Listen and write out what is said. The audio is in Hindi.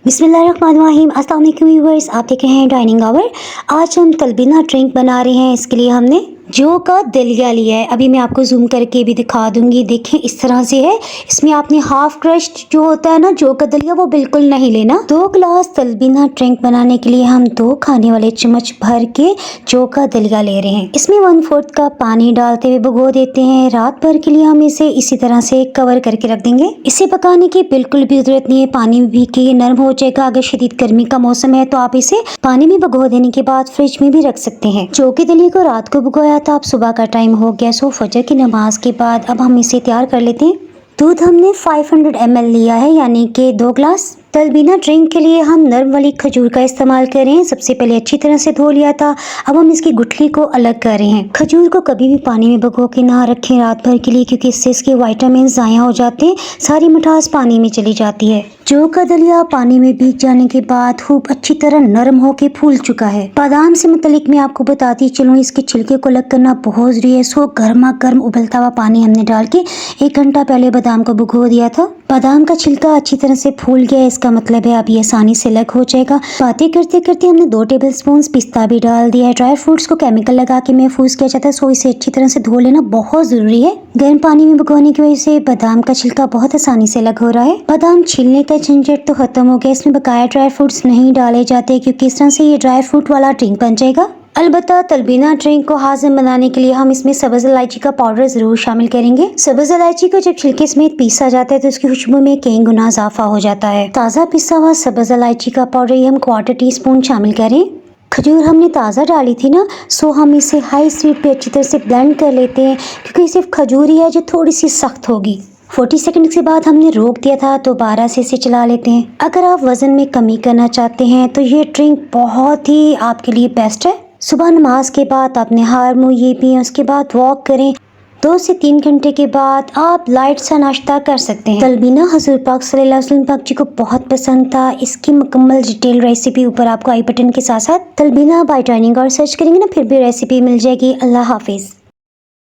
बिस्मिल्लाहिर्रहमानिर्रहीम। अस्सलाम वालेकुम व्यूअर्स, आप देख रहे हैं डाइनिंग आवर। आज हम तलबीना ड्रिंक बना रहे हैं। इसके लिए हमने जो का दलिया लिया है। अभी मैं आपको जूम करके भी दिखा दूंगी। देखें इस तरह से है। इसमें आपने हाफ क्रश्ड जो होता है ना जो का दलिया, वो बिल्कुल नहीं लेना। 2 गिलास तलबीना ड्रिंक बनाने के लिए हम 2 खाने वाले चम्मच भर के जो का दलिया ले रहे हैं। इसमें 1/4 कप पानी डालते हुए भिगो देते हैं। रात भर के लिए हम इसे इसी तरह से कवर करके रख देंगे। इसे पकाने की बिल्कुल भी जरूरत नहीं है। पानी भी के नरम हो जाएगा। अगर शदीद गर्मी का मौसम है तो आप इसे पानी में भिगो देने के बाद फ्रिज में भी रख सकते हैं। जो के दलिया को रात को भिगोया था, अब सुबह का टाइम हो गया, सो फजर की नमाज के बाद अब हम इसे तैयार कर लेते हैं। दूध हमने 500 ml लिया है, यानी कि 2 गिलास। तलबीना ड्रिंक के लिए हम नरम वाली खजूर का इस्तेमाल करें। सबसे पहले अच्छी तरह से धो लिया था। अब हम इसकी गुठली को अलग कर रहे हैं। खजूर को कभी भी पानी में भिगो के ना रखें रात भर के लिए, क्योंकि इससे इसके विटामिन ज़ाया हो जाते हैं। सारी मिठास पानी में चली जाती है। जो का दलिया पानी में भीग जाने के बाद खूब अच्छी तरह नरम होके फूल चुका है। बादाम से मुतलिक मैं आपको बताती चलूँ, इसके छिलके को अलग करना बहुत जरूरी है। सो गर्मा गर्म उबलता हुआ पानी हमने डाल के 1 घंटा पहले बादाम को भिगो दिया था। बादाम का छिलका अच्छी तरह से फूल गया, इसका मतलब है अब ये आसानी से अलग हो जाएगा। बातें करते करते हमने 2 टेबलस्पून पिस्ता भी डाल दिया है। ड्राई फ्रूट्स को केमिकल लगा के महफूज किया जाता है, सो इसे अच्छी तरह से धो लेना बहुत जरूरी है। गर्म पानी में भिगोने की वजह से बादाम का छिलका बहुत आसानी से अलग हो रहा है। बादाम छीलने का झंझट तो खत्म हो गया। इसमें बकाया ड्राई फ्रूट्स नहीं डाले जाते, क्योंकि इस तरह से ये ड्राई फ्रूट वाला ड्रिंक बन जाएगा। अलबत्ता तलबीना ड्रिंक को हाजिम बनाने के लिए हम इसमें सब्ज़ इलायची का पाउडर ज़रूर शामिल करेंगे। सब्ज़ इलायची को जब छिलके समेत पीसा जाता है तो उसकी खुशबू में कई गुना इजाफा हो जाता है। ताज़ा पिसा हुआ सब्ज़ इलायची का पाउडर ये हम 1/4 टीस्पून शामिल करें। खजूर हमने ताज़ा डाली थी ना, सो हम इसे हाई स्पीड पे अच्छी तरह से ब्लेंड कर लेते हैं, क्योंकि सिर्फ खजूर ही है जो थोड़ी सी सख्त होगी। 40 सेकंड के बाद हमने रोक दिया था, तो 12 से इसे चला लेते हैं। अगर आप वज़न में कमी करना चाहते हैं तो ये ड्रिंक बहुत ही आपके लिए बेस्ट है। सुबह नमाज के बाद आप नहा मुँह ये पिएं, उसके बाद वॉक करें। 2 से 3 घंटे के बाद आप लाइट सा नाश्ता कर सकते हैं। तलबीना हजूर पाक सल्लल्लाहु अलैहि वसल्लम जी को बहुत पसंद था। इसकी मुकम्मल डिटेल रेसिपी ऊपर आपको आई बटन के साथ साथ तलबीना बाय डाइनिंग और सर्च करेंगे ना, फिर भी रेसिपी मिल जाएगी। अल्लाह हाफिज़।